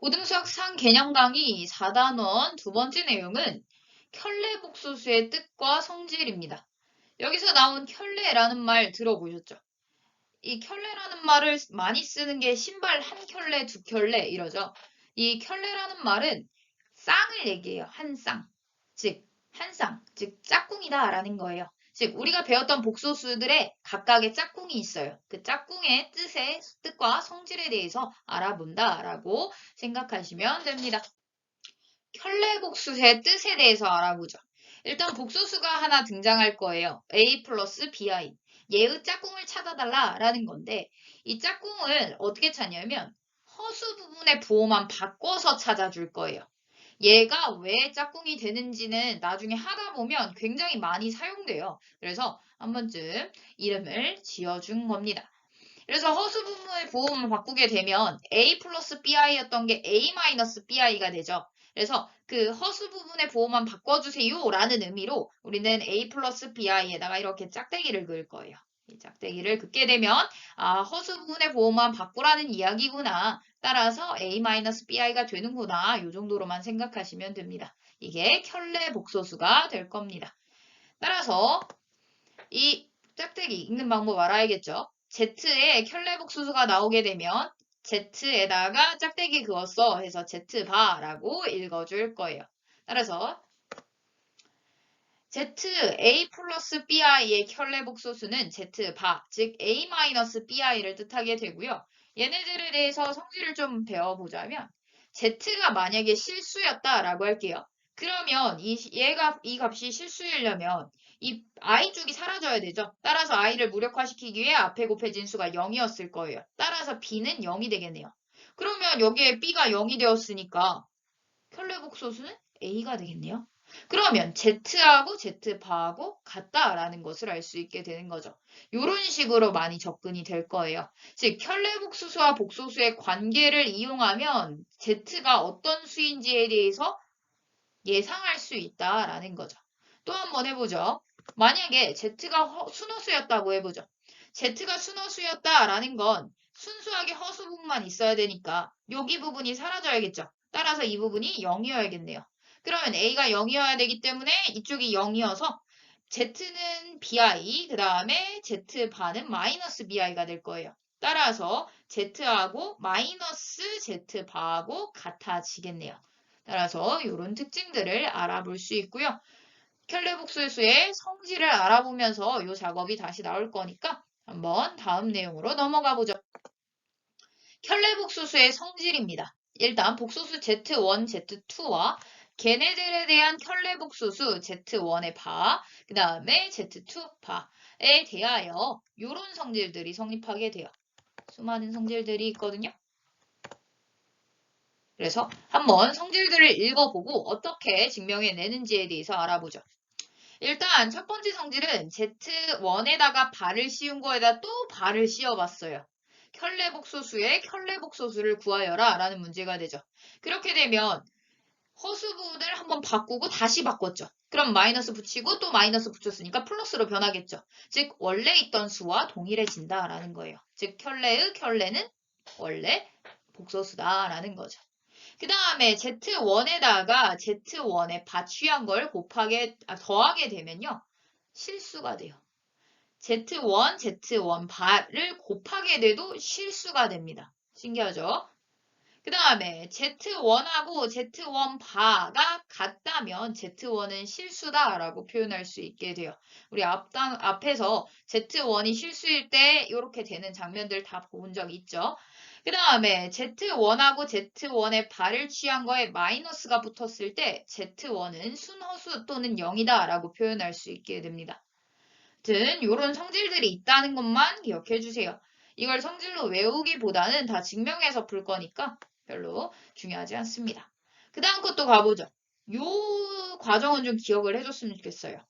고등수학상 개념 강의 4단원 두 번째 내용은 켤레 복소수의 뜻과 성질입니다. 여기서 나온 켤레라는 말 들어보셨죠? 이 켤레라는 말을 많이 쓰는 게 신발 한 켤레, 두 켤레 이러죠. 이 켤레라는 말은 쌍을 얘기해요. 한 쌍. 즉, 한 쌍. 즉, 짝꿍이다라는 거예요. 즉, 우리가 배웠던 복소수들의 각각의 짝꿍이 있어요. 그 짝꿍의 뜻과 성질에 대해서 알아본다라고 생각하시면 됩니다. 켤레 복수의 뜻에 대해서 알아보죠. 일단 복소수가 하나 등장할 거예요. a 플러스 bi. 얘의 짝꿍을 찾아달라라는 건데 이 짝꿍을 어떻게 찾냐면 허수 부분의 부호만 바꿔서 찾아줄 거예요. 얘가 왜 짝꿍이 되는지는 나중에 하다 보면 굉장히 많이 사용돼요. 그래서 한 번쯤 이름을 지어준 겁니다. 그래서 허수 부분의 부호만 바꾸게 되면 a 플러스 bi였던 게 a 마이너스 bi가 되죠. 그래서 그 허수 부분의 부호만 바꿔주세요 라는 의미로 우리는 a 플러스 bi에다가 이렇게 짝대기를 그을 거예요. 이 짝대기를 긋게 되면 허수 부분의 부호만 바꾸라는 이야기구나. 따라서 a 마이너스 bi가 되는구나. 이 정도로만 생각하시면 됩니다. 이게 켤레 복소수가 될 겁니다. 따라서 이 짝대기 읽는 방법 알아야겠죠? Z에 켤레 복소수가 나오게 되면 Z에다가 짝대기 그었어 해서 Z바라고 읽어줄 거예요. 따라서 Z A 플러스 BI의 켤레 복소수는 Z바, 즉 A 마이너스 BI를 뜻하게 되고요. 얘네들에 대해서 성질을 좀 배워보자면 Z가 만약에 실수였다라고 할게요. 그러면 이 값이 실수이려면 이 i쪽이 사라져야 되죠. 따라서 i를 무력화시키기 위해 앞에 곱해진 수가 0이었을 거예요. 따라서 b는 0이 되겠네요. 그러면 여기에 b가 0이 되었으니까 켤레 복소수는 a가 되겠네요. 그러면 Z하고 Z바하고 같다라는 것을 알 수 있게 되는 거죠. 이런 식으로 많이 접근이 될 거예요. 즉 켤레 복소수와 복소수의 관계를 이용하면 Z가 어떤 수인지에 대해서 예상할 수 있다라는 거죠. 또 한번 해보죠. 만약에 Z가 순허수였다고 해보죠. Z가 순허수였다라는 건 순수하게 허수 부분만 있어야 되니까 여기 부분이 사라져야겠죠. 따라서 이 부분이 0이어야겠네요. 그러면 A가 0이어야 되기 때문에 이쪽이 0이어서 Z는 BI, 그 다음에 Z바는 마이너스 BI가 될 거예요. 따라서 Z하고 마이너스 Z바하고 같아지겠네요. 따라서 이런 특징들을 알아볼 수 있고요. 켤레 복소수의 성질을 알아보면서 이 작업이 다시 나올 거니까 한번 다음 내용으로 넘어가 보죠. 켤레 복소수의 성질입니다. 일단 복소수 Z1, Z2와 걔네들에 대한 켤레 복소수 Z1의 바, 그 다음에 Z2 바에 대하여 이런 성질들이 성립하게 돼요. 수많은 성질들이 있거든요. 그래서 한번 성질들을 읽어보고 어떻게 증명해내는지에 대해서 알아보죠. 일단 첫 번째 성질은 Z1에다가 발을 씌운 거에다 또 발을 씌워봤어요. 켤레 복소수의 켤레 복소수를 구하여라 라는 문제가 되죠. 그렇게 되면 허수 부분을 한번 바꾸고 다시 바꿨죠. 그럼 마이너스 붙이고 또 마이너스 붙였으니까 플러스로 변하겠죠. 즉 원래 있던 수와 동일해진다라는 거예요. 즉 켤레의 켤레는 원래 복소수다라는 거죠. 그 다음에 Z1에다가 Z1에 받취한 걸 더하게 되면요. 실수가 돼요. Z1, Z1 바를 곱하게 돼도 실수가 됩니다. 신기하죠? 그 다음에 Z1하고 Z1 바가 같다면 Z1은 실수다라고 표현할 수 있게 돼요. 우리 앞에서 Z1이 실수일 때 이렇게 되는 장면들 다 본 적 있죠? 그 다음에 Z1하고 Z1의 발을 취한 거에 마이너스가 붙었을 때 Z1은 순허수 또는 0이다 라고 표현할 수 있게 됩니다. 아무튼 이런 성질들이 있다는 것만 기억해 주세요. 이걸 성질로 외우기보다는 다 증명해서 풀 거니까 별로 중요하지 않습니다. 그 다음 것도 가보죠. 요 과정은 좀 기억을 해줬으면 좋겠어요.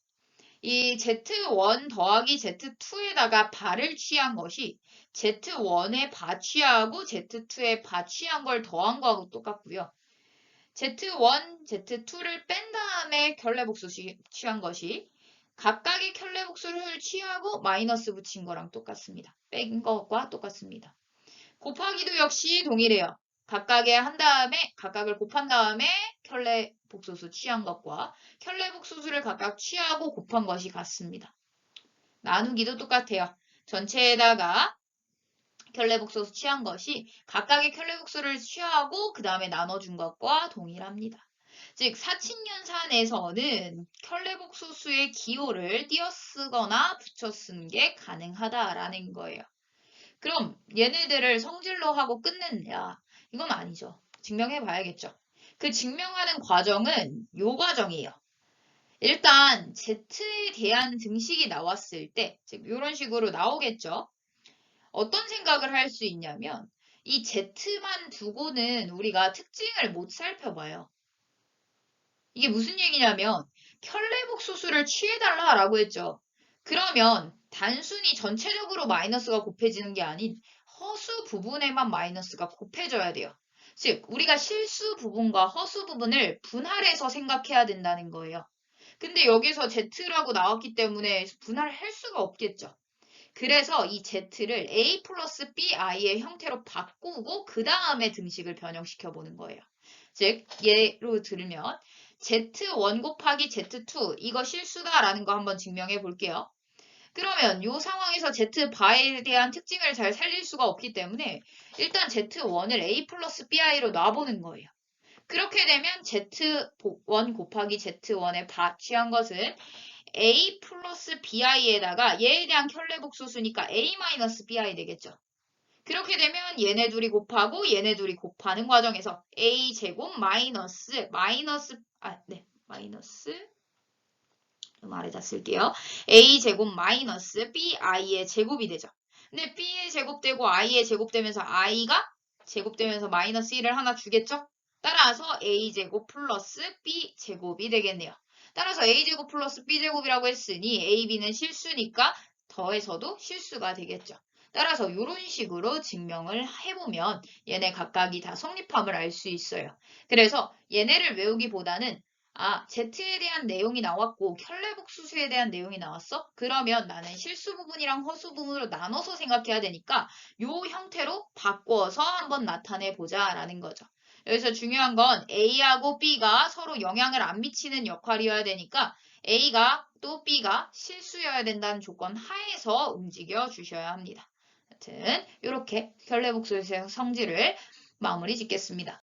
이 Z1 더하기 Z2에다가 바를 취한 것이 Z1에 바 취하고 Z2에 바 취한 걸 더한 거하고 똑같고요. Z1, Z2를 뺀 다음에 켤레 복수 취한 것이 각각의 켤레 복수를 취하고 마이너스 붙인 거랑 똑같습니다. 뺀 것과 똑같습니다. 곱하기도 역시 동일해요. 각각의 한 다음에 각각을 곱한 다음에 켤레 복소수 취한 것과 켤레 복소수를 각각 취하고 곱한 것이 같습니다. 나누기도 똑같아요. 전체에다가 켤레 복소수 취한 것이 각각의 켤레 복수를 취하고 그 다음에 나눠준 것과 동일합니다. 즉 사칙연산에서는 켤레 복소수의 기호를 띄어쓰거나 붙여쓰는 게 가능하다라는 거예요. 그럼 얘네들을 성질로 하고 끝냈냐? 이건 아니죠. 증명해 봐야겠죠. 그 증명하는 과정은 요 과정이에요. 일단 Z에 대한 등식이 나왔을 때, 즉 이런 식으로 나오겠죠. 어떤 생각을 할 수 있냐면 이 Z만 두고는 우리가 특징을 못 살펴봐요. 이게 무슨 얘기냐면 켤레복소수를 취해달라라고 했죠. 그러면 단순히 전체적으로 마이너스가 곱해지는 게 아닌 허수 부분에만 마이너스가 곱해져야 돼요. 즉 우리가 실수 부분과 허수 부분을 분할해서 생각해야 된다는 거예요. 근데 여기서 Z라고 나왔기 때문에 분할할 수가 없겠죠. 그래서 이 Z를 A 플러스 BI의 형태로 바꾸고 그 다음에 등식을 변형시켜 보는 거예요. 즉 예로 들면 Z1 곱하기 Z2 이거 실수다라는 거 한번 증명해 볼게요. 그러면 이 상황에서 Z 바에 대한 특징을 잘 살릴 수가 없기 때문에 일단 Z1을 A 플러스 BI로 놔보는 거예요. 그렇게 되면 Z1 곱하기 Z1의 바 취한 것은 A 플러스 BI에다가 얘에 대한 켤레복소수니까 A 마이너스 BI 되겠죠. 그렇게 되면 얘네 둘이 곱하고 얘네 둘이 곱하는 과정에서 A 제곱 마이너스 좀 아래다 쓸게요. A 제곱 마이너스 BI의 제곱이 되죠. 근데 B의 제곱되고 I의 제곱되면서 I가 제곱되면서 마이너스 1을 하나 주겠죠? 따라서 A제곱 플러스 B제곱이 되겠네요. 따라서 A제곱 플러스 B제곱이라고 했으니 A, B는 실수니까 더해서도 실수가 되겠죠. 따라서 이런 식으로 증명을 해보면 얘네 각각이 다 성립함을 알 수 있어요. 그래서 얘네를 외우기보다는 Z에 대한 내용이 나왔고 켤레복수수에 대한 내용이 나왔어? 그러면 나는 실수 부분이랑 허수 부분으로 나눠서 생각해야 되니까 이 형태로 바꿔서 한번 나타내 보자라는 거죠. 여기서 중요한 건 A하고 B가 서로 영향을 안 미치는 역할이어야 되니까 A가 또 B가 실수여야 된다는 조건 하에서 움직여 주셔야 합니다. 하여튼 이렇게 켤레복수의 성질을 마무리 짓겠습니다.